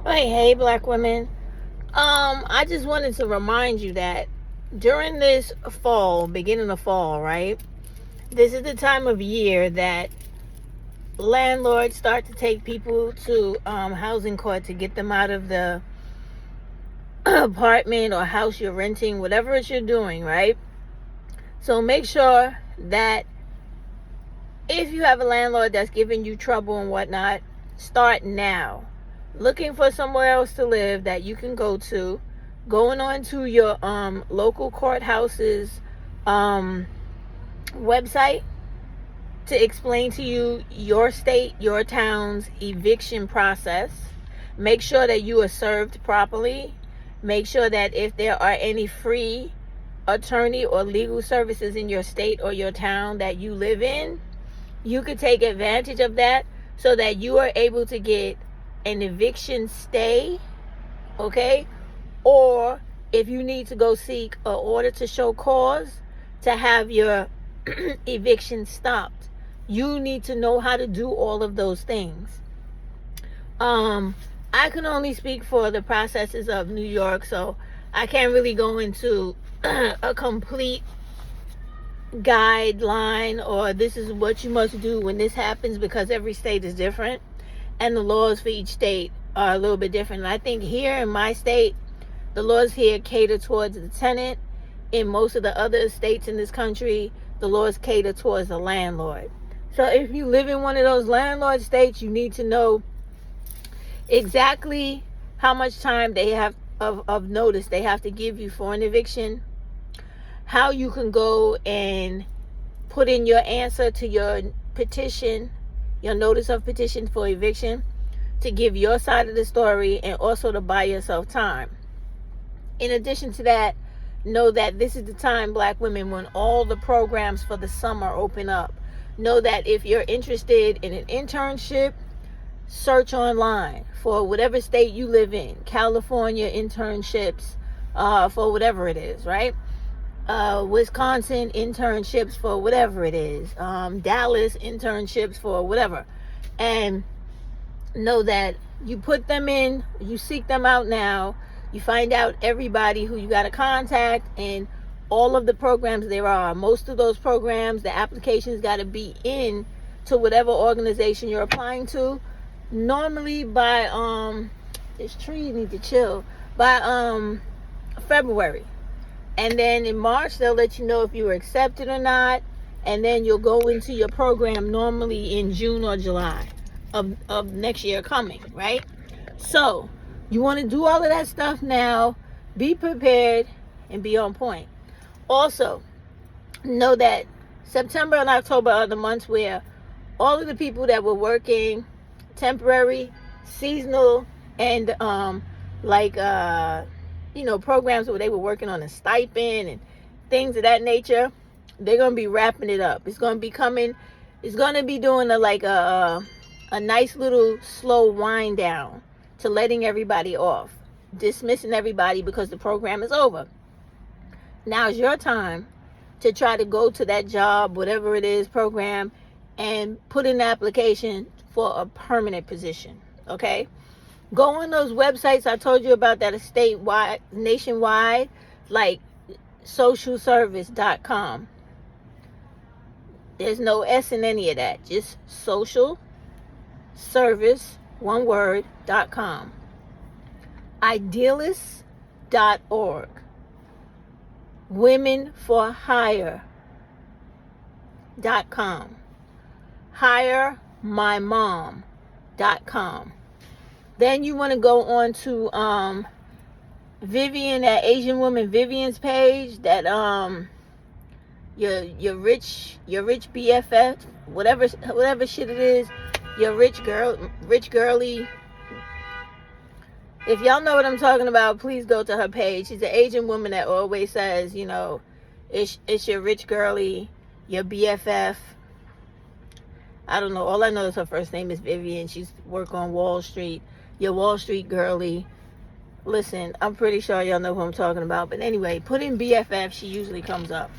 Hey, black women. I just wanted to remind you that during this fall, beginning of fall, right? This is the time of year that landlords start to take people to housing court to get them out of the apartment or house you're renting, whatever it you're doing, right? So make sure that if you have a landlord that's giving you trouble and whatnot, start now. Looking for somewhere else to live that you can go to, going on to your local courthouse's website to explain to you your state, your town's eviction process. Make sure that you are served properly. Make sure that if there are any free attorney or legal services in your state or your town that you live in, you could take advantage of that so that you are able to get an eviction stay, okay? Or if you need to go seek an order to show cause to have your eviction stopped, you need to know how to do all of those things. I can only speak for the processes of New York, so I can't really go into a complete guideline or this is what you must do when this happens, because every state is different and the laws for each state are a little bit different. And I think here in my state, the laws here cater towards the tenant. In most of the other states in this country, the laws cater towards the landlord. So if you live in one of those landlord states, you need to know exactly how much time they have of notice they have to give you for an eviction, how you can go and put in your answer to your petition, your notice of petition for eviction, to give your side of the story and also to buy yourself time. In addition to that, know that this is the time, black women, when all the programs for the summer open up. Know that if you're interested in an internship, search online for whatever state you live in. California internships for whatever it is, right? Wisconsin internships for whatever it is. Dallas internships for whatever. And know that you put them in, you seek them out now, you find out everybody who you got to contact and all of the programs there are. Most of those programs, the applications got to be in to whatever organization you're applying to. Normally by this tree need to chill by February. And then in March they'll let you know if you were accepted or not, and then you'll go into your program normally in June or July of next year coming, right? So you want to do all of that stuff now. Be prepared and be on point. Also, know that September and October are the months where all of the people that were working temporary, seasonal, and programs where they were working on a stipend and things of that nature, they're gonna be wrapping it up. It's gonna be coming. It's gonna be doing a nice little slow wind down to letting everybody off, dismissing everybody because the program is over. Now's your time to try to go to that job, whatever it is, program, and put in an application for a permanent position, okay? Go on those websites I told you about that are statewide, nationwide, like socialservice.com. There's no S in any of that. Just social service, one word, .com. Idealist.org. Womenforhire.com. HireMyMom.com. Then you want to go on to Vivian, that Asian woman Vivian's page, that your rich BFF, whatever shit it is, your rich girly. If y'all know what I'm talking about, please go to her page. She's an Asian woman that always says, it's your rich girly, your BFF. I don't know. All I know is her first name is Vivian. She's work on Wall Street. Your Wall Street girly. Listen, I'm pretty sure y'all know who I'm talking about. But anyway, put in BFF. She usually comes up.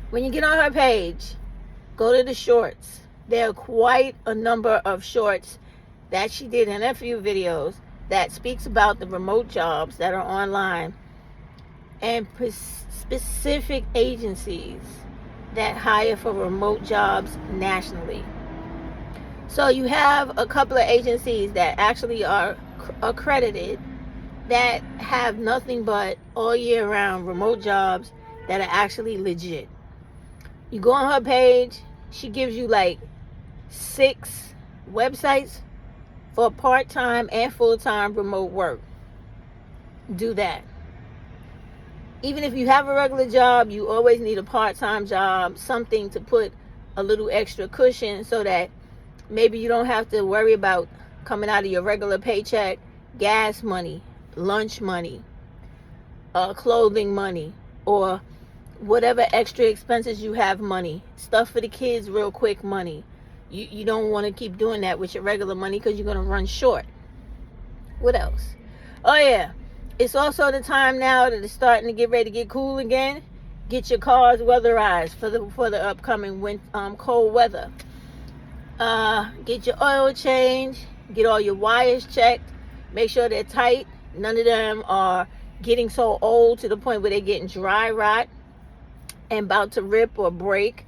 When you get on her page, go to the shorts. There are quite a number of shorts that she did in a few videos that speaks about the remote jobs that are online and specific agencies that hire for remote jobs nationally. So you have a couple of agencies that actually are accredited that have nothing but all year round remote jobs that are actually legit. You go on her page, she gives you like 6 websites for part-time and full-time remote work. Do that. Even if you have a regular job, you always need a part-time job, something to put a little extra cushion so that maybe you don't have to worry about coming out of your regular paycheck, gas money, lunch money, clothing money, or whatever extra expenses you have money, stuff for the kids real quick money. You don't want to keep doing that with your regular money because you're going to run short. What else? Oh yeah, it's also the time now that it's starting to get ready to get cool again. Get your cars weatherized for the upcoming cold weather. Get your oil changed. Get all your wires checked. Make sure they're tight. None of them are getting so old to the point where they're getting dry rot and about to rip or break.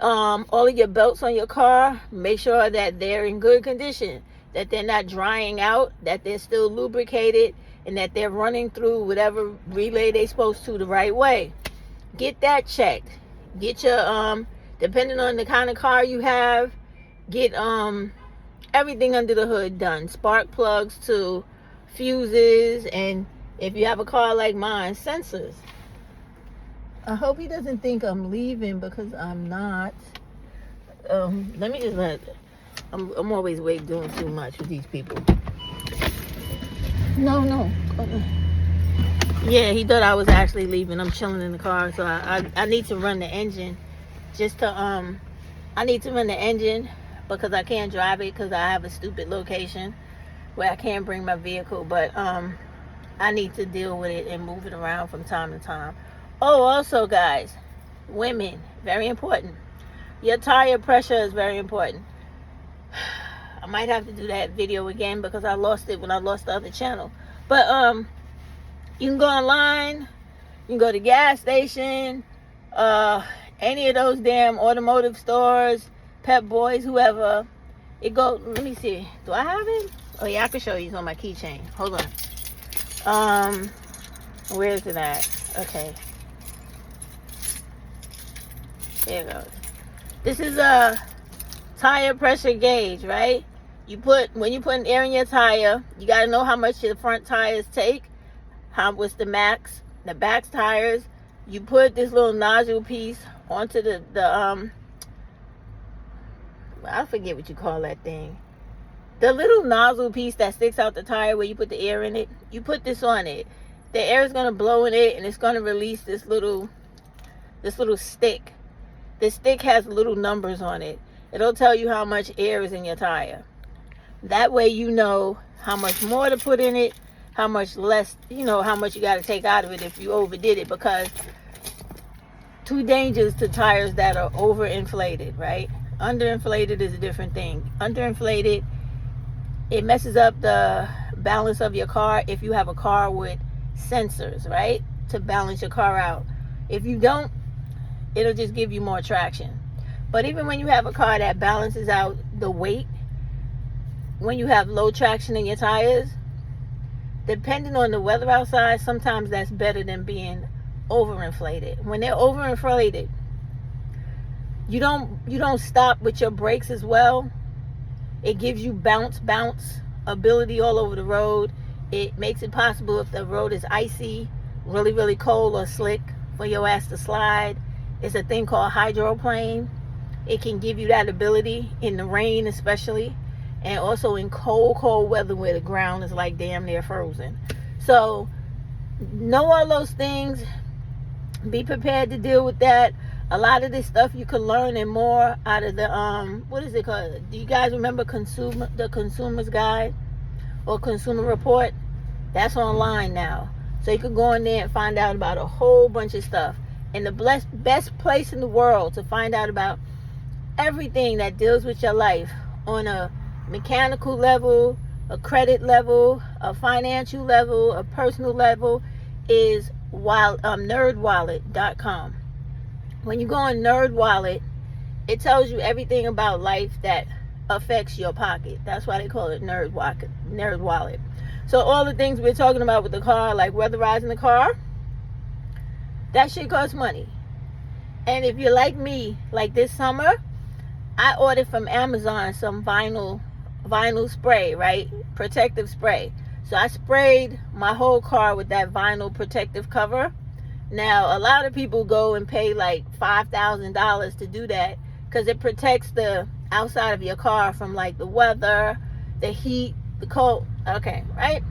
All of your belts on your car, make sure that they're in good condition, that they're not drying out, that they're still lubricated, and that they're running through whatever relay they're supposed to the right way. Get that checked. Get your depending on the kind of car you have, get everything under the hood done. Spark plugs to fuses, and if you have a car like mine, sensors. I hope he doesn't think I'm leaving because I'm not. Let me just I'm always doing too much with these people. No. Yeah, he thought I was actually leaving. I'm chilling in the car, so I need to run the engine. I need to run the engine because I can't drive it because I have a stupid location where I can't bring my vehicle. But I need to deal with it and move it around from time to time. Oh, also, guys, women, very important. Your tire pressure is very important. I might have to do that video again because I lost it when I lost the other channel. But you can go online, you can go to gas station, any of those damn automotive stores, Pep Boys, whoever. Let me see. Do I have it? Oh yeah, I can show you. It's on my keychain. Hold on. Where is it at? Okay. There it goes. This is a tire pressure gauge, right? When you put an air in your tire, you got to know how much your front tires take. What's the max? The back tires. You put this little nozzle piece onto the I forget what you call that thing. The little nozzle piece that sticks out the tire where you put the air in it. You put this on it. The air is going to blow in it and it's going to release this little stick. This stick has little numbers on it. It'll tell you how much air is in your tire. That way you know how much more to put in it, how much less, how much you got to take out of it if you overdid it, because too dangerous to tires that are overinflated, right? Underinflated is a different thing. Underinflated, it messes up the balance of your car if you have a car with sensors, right? To balance your car out. If you don't, it'll just give you more traction. But even when you have a car that balances out the weight, when you have low traction in your tires, depending on the weather outside, sometimes that's better than being overinflated. When they're overinflated, you don't stop with your brakes as well. It gives you bounce ability all over the road. It makes it possible if the road is icy, really, really cold or slick, for your ass to slide. It's a thing called hydroplane. It can give you that ability in the rain especially, and also in cold weather where the ground is like damn near frozen. So know all those things. Be prepared to deal with that. A lot of this stuff you can learn and more out of the what is it called? Do you guys remember the Consumer's Guide or Consumer Report? That's online now. So you can go in there and find out about a whole bunch of stuff. And the best place in the world to find out about everything that deals with your life on a mechanical level, a credit level, a financial level, a personal level, is nerdwallet.com. When you go on NerdWallet, it tells you everything about life that affects your pocket. That's why they call it NerdWallet. So all the things we're talking about with the car, like weatherizing the car, that shit costs money. And if you're like me, like this summer, I ordered from Amazon some vinyl spray, right? Protective spray. So I sprayed my whole car with that vinyl protective cover. Now, a lot of people go and pay like $5,000 to do that because it protects the outside of your car from like the weather, the heat, the cold. Okay, right?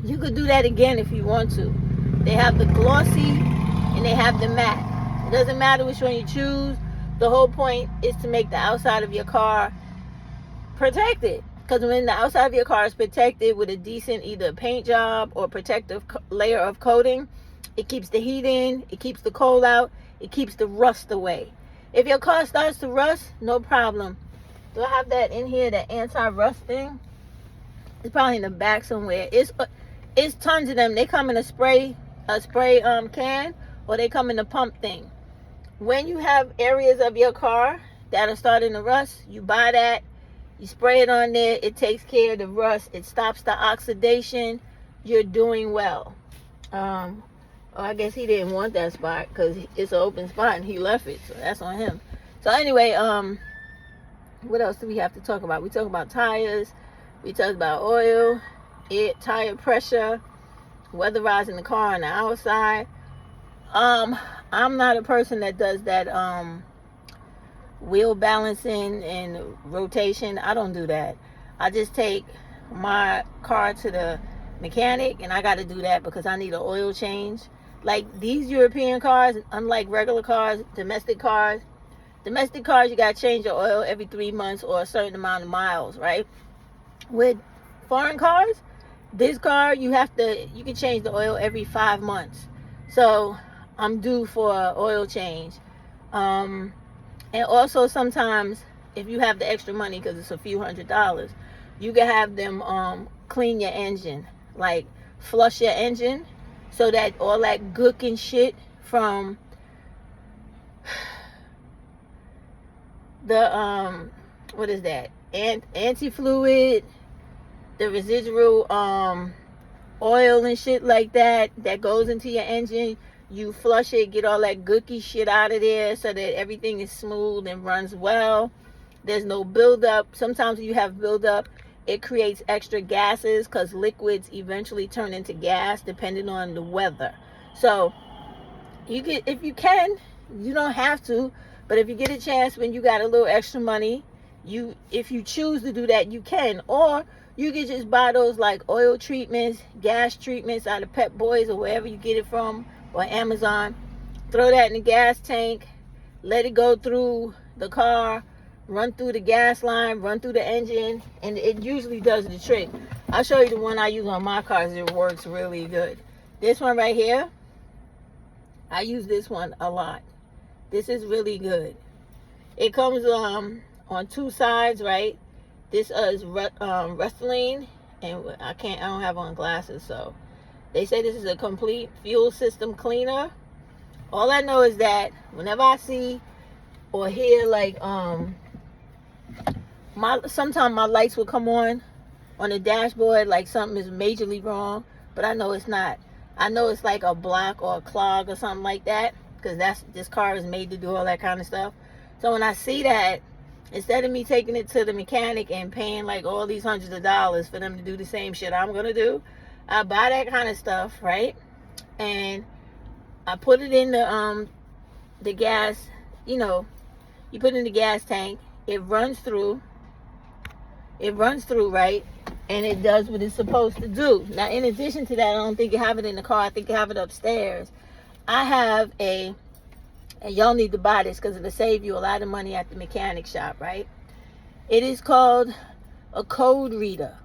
You could do that again if you want to. They have the glossy and they have the matte. It doesn't matter which one you choose. The whole point is to make the outside of your car protected. Because when the outside of your car is protected with a decent either paint job or protective layer of coating, it keeps the heat in, it keeps the cold out, it keeps the rust away. If your car starts to rust, no problem. Do I have that in here, the anti-rust thing? It's probably in the back somewhere. It's tons of them. They come in a spray can, or they come in a pump thing. When you have areas of your car that are starting to rust, you buy that, you spray it on there, it takes care of the rust, it stops the oxidation. You're doing well. I guess he didn't want that spot because it's an open spot and he left it, so that's on him. So anyway, what else do we have to talk about? We talk about tires, we talk about oil, tire pressure, weatherizing the car on the outside. I'm not a person that does that wheel balancing and rotation. I don't do that. I just take my car to the mechanic, and I got to do that because I need an oil change. Like these European cars, unlike regular cars, domestic cars, you got to change your oil every 3 months or a certain amount of miles, right? With foreign cars, this car, you can change the oil every 5 months. So I'm due for an oil change. And also sometimes if you have the extra money, because it's a few $100s, you can have them clean your engine, like flush your engine, so that all that gook and shit from the what is that, anti-fluid, the residual oil and shit like that goes into your engine, you flush it, get all that gooky shit out of there so that everything is smooth and runs well. There's no buildup. Sometimes when you have buildup, it creates extra gases because liquids eventually turn into gas depending on the weather. So if you can, you don't have to, but if you get a chance when you got a little extra money, if you choose to do that, you can. Or you can just buy those like oil treatments, gas treatments out of Pep Boys or wherever you get it from, or Amazon. Throw that in the gas tank, let it go through the car, run through the gas line, run through the engine, and it usually does the trick. I'll show you the one I use on my cars. It works really good. This one right here, I use this one a lot. This is really good. It comes on 2 sides, right? This is Rustylane, and I don't have on glasses, so they say this is a complete fuel system cleaner. All I know is that whenever I see or hear like sometimes my lights will come on the dashboard like something is majorly wrong, but I know it's not. I know it's like a block or a clog or something like that, because this car is made to do all that kind of stuff. So when I see that, instead of me taking it to the mechanic and paying like all these hundreds of dollars for them to do the same shit I'm gonna do, I buy that kind of stuff, right? And I put it in the gas, you put it in the gas tank, it runs through, right? And it does what it's supposed to do. Now, in addition to that, I don't think you have it in the car. I think you have it upstairs. I have and y'all need to buy this because it'll save you a lot of money at the mechanic shop, right? It is called a code reader.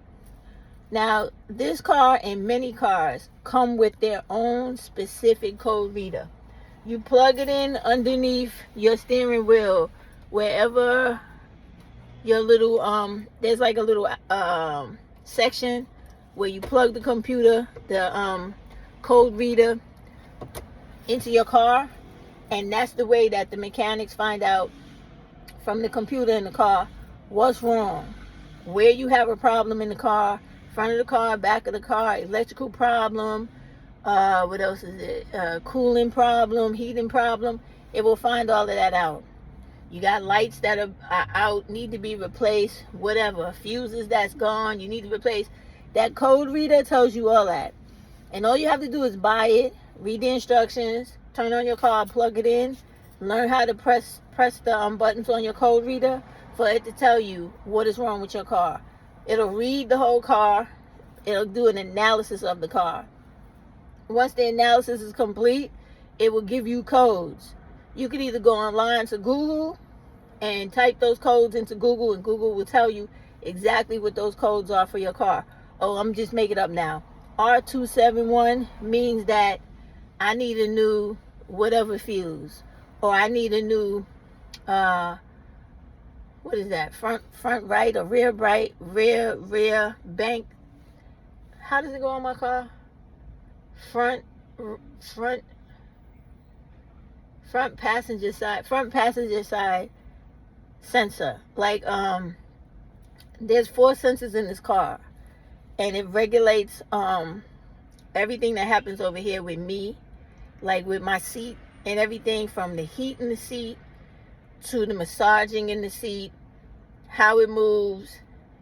Now, this car and many cars come with their own specific code reader. You plug it in underneath your steering wheel, wherever your little there's like a little section where you plug the computer, the code reader into your car, and that's the way that the mechanics find out from the computer in the car what's wrong, where you have a problem in the car, front of the car, back of the car, electrical problem, what else is it, cooling problem, heating problem. It will find all of that out. You got lights that are out, need to be replaced, whatever, fuses that's gone, you need to replace. That code reader tells you all that, and all you have to do is buy it, read the instructions, turn on your car, plug it in, learn how to press the buttons on your code reader for it to tell you what is wrong with your car. It'll read the whole car. It'll do an analysis of the car. Once the analysis is complete, it will give you codes. You can either go online to Google and type those codes into Google, and Google will tell you exactly what those codes are for your car. Oh, I'm just making it up now. R271 means that I need a new whatever fuse, or I need a new what is that, front right or rear bank. How does it go on my car? Front passenger side sensor. Like there's 4 sensors in this car, and it regulates everything that happens over here with me, like with my seat and everything, from the heat in the seat to the massaging in the seat, how it moves,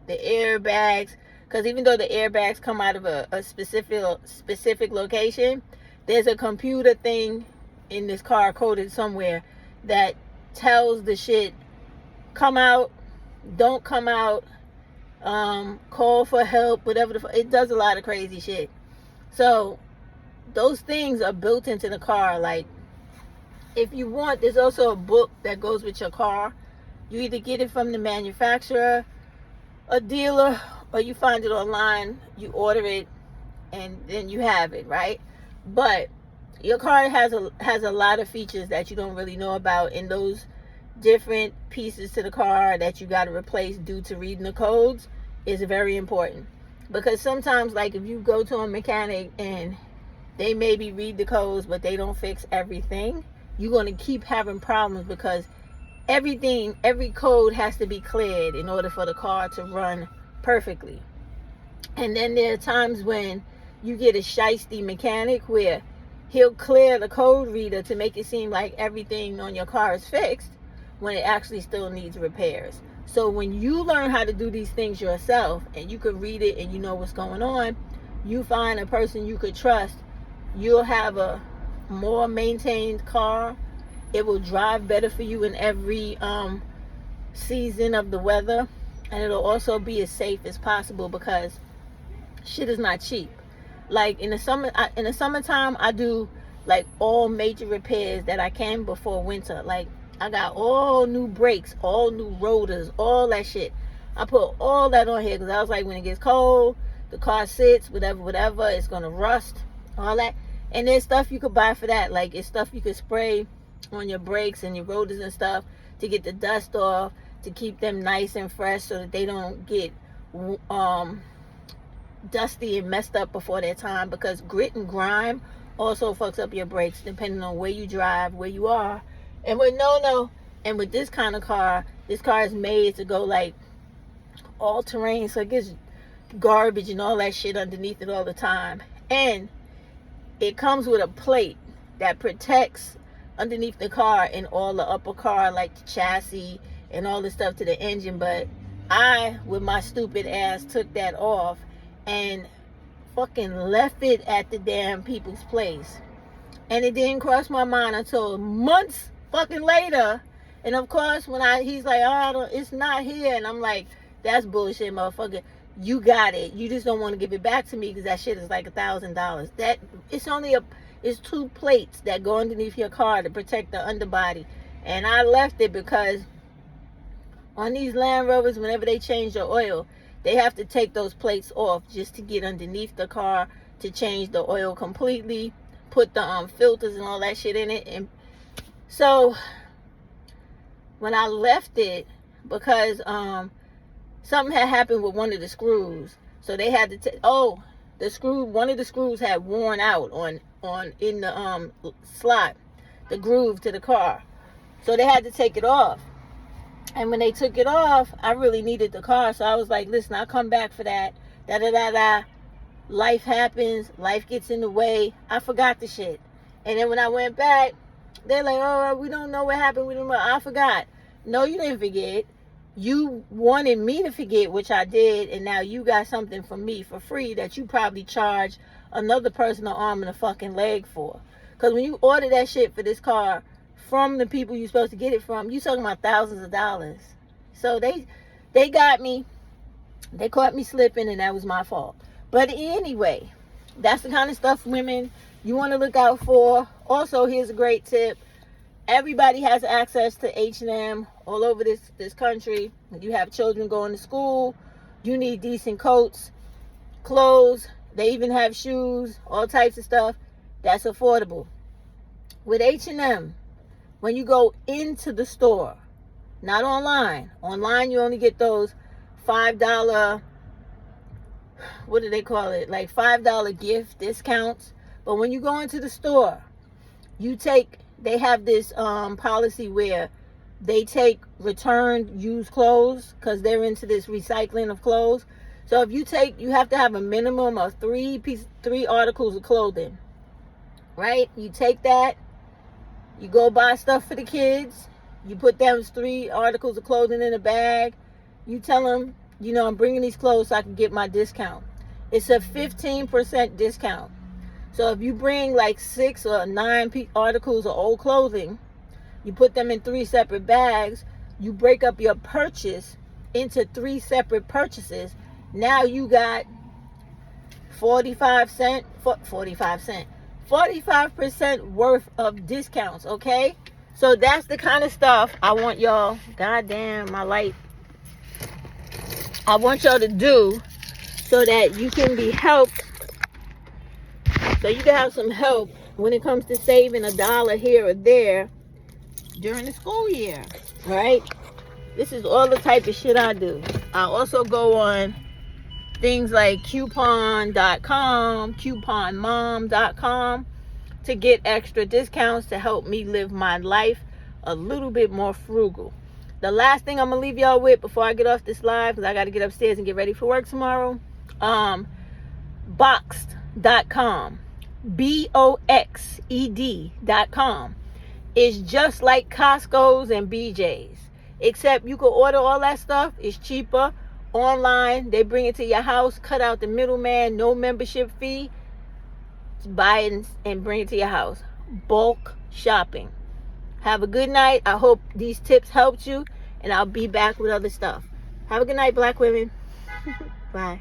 the airbags. Because even though the airbags come out of a specific location, there's a computer thing in this car coded somewhere that tells the shit, come out, don't come out, call for help, whatever it does a lot of crazy shit. So those things are built into the car. Like, if you want, there's also a book that goes with your car. You either get it from the manufacturer, a dealer, or you find it online, you order it, and then you have it, right? But your car has a lot of features that you don't really know about, and those different pieces to the car that you got to replace due to reading the codes is very important. Because sometimes, like, if you go to a mechanic and they maybe read the codes but they don't fix everything, you're going to keep having problems, because every code has to be cleared in order for the car to run perfectly. And then there are times when you get a shiesty mechanic where he'll clear the code reader to make it seem like everything on your car is fixed when it actually still needs repairs. So when you learn how to do these things yourself, and you can read it and you know what's going on, you find a person you could trust, you'll have a more maintained car. It will drive better for you in every season of the weather, and it'll also be as safe as possible, because shit is not cheap. Like in the summertime, I do like all major repairs that I can before winter. Like, I got all new brakes, all new rotors, all that shit. I put all that on here because I was like, when it gets cold, the car sits, whatever, it's gonna rust, all that. And there's stuff you could buy for that. Like, it's stuff you could spray on your brakes and your rotors and stuff to get the dust off, to keep them nice and fresh so that they don't get dusty and messed up before their time, because grit and grime also fucks up your brakes depending on where you drive, where you are. And with this kind of car, this car is made to go like all terrain, so it gets garbage and all that shit underneath it all the time. And it comes with a plate that protects underneath the car and all the upper car, like the chassis and all the stuff to the engine. But I, with my stupid ass, took that off and fucking left it at the damn people's place. And it didn't cross my mind until months fucking later. And of course, when he's like, oh, it's not here. And I'm like, that's bullshit, motherfucker. You got it. You just don't want to give it back to me because that shit is like $1,000. That it's 2 plates that go underneath your car to protect the underbody. And I left it because on these Land Rovers, whenever they change the oil, they have to take those plates off just to get underneath the car to change the oil completely, put the filters and all that shit in it. And so when I left it, because something had happened with one of the screws. So they had to one of the screws had worn out in the slot, the groove to the car. So they had to take it off. And when they took it off, I really needed the car. So I was like, listen, I'll come back for that. Life happens. Life gets in the way. I forgot the shit. And then when I went back, they're like, oh, we don't know what happened. I forgot. No, you didn't forget. You wanted me to forget, which I did. And now you got something from me for free that you probably charge another person an arm and a fucking leg for. Because when you order that shit for this car from the people you're supposed to get it from, you talking about thousands of dollars. So they got me. They caught me slipping, and that was my fault. But anyway, that's the kind of stuff, women, you want to look out for. Also, here's a great tip. Everybody has access to H&M all over this country. If you have children going to school, you need decent coats, clothes. They even have shoes, all types of stuff that's affordable. With H&M, when you go into the store, not online. Online, you only get those $5, what do they call it? Like $5 gift discounts. But when you go into the store, they have this policy where they take returned used clothes because they're into this recycling of clothes. So if you have to have a minimum of three articles of clothing, right? You take that, you go buy stuff for the kids, you put those 3 articles of clothing in a bag, you tell them, I'm bringing these clothes so I can get my discount. It's a 15% discount. So if you bring like 6 or 9 articles of old clothing, you put them in 3 separate bags, you break up your purchase into 3 separate purchases. Now you got 45% worth of discounts, okay? So that's the kind of stuff I want y'all, goddamn, my light, I want y'all to do so that you can be helped, so you can have some help when it comes to saving $1 here or there during the school year, right? This is all the type of shit I do. I also go on things like coupon.com, couponmom.com to get extra discounts to help me live my life a little bit more frugal. The last thing I'm going to leave y'all with before I get off this live, because I got to get upstairs and get ready for work tomorrow, Boxed.com, BOXED.com is just like Costco's and BJ's, except you can order all that stuff. It's cheaper online. They bring it to your house, cut out the middleman, no membership fee. Buy it and bring it to your house. Bulk shopping. Have a good night. I hope these tips helped you, and I'll be back with other stuff. Have a good night, black women. Bye.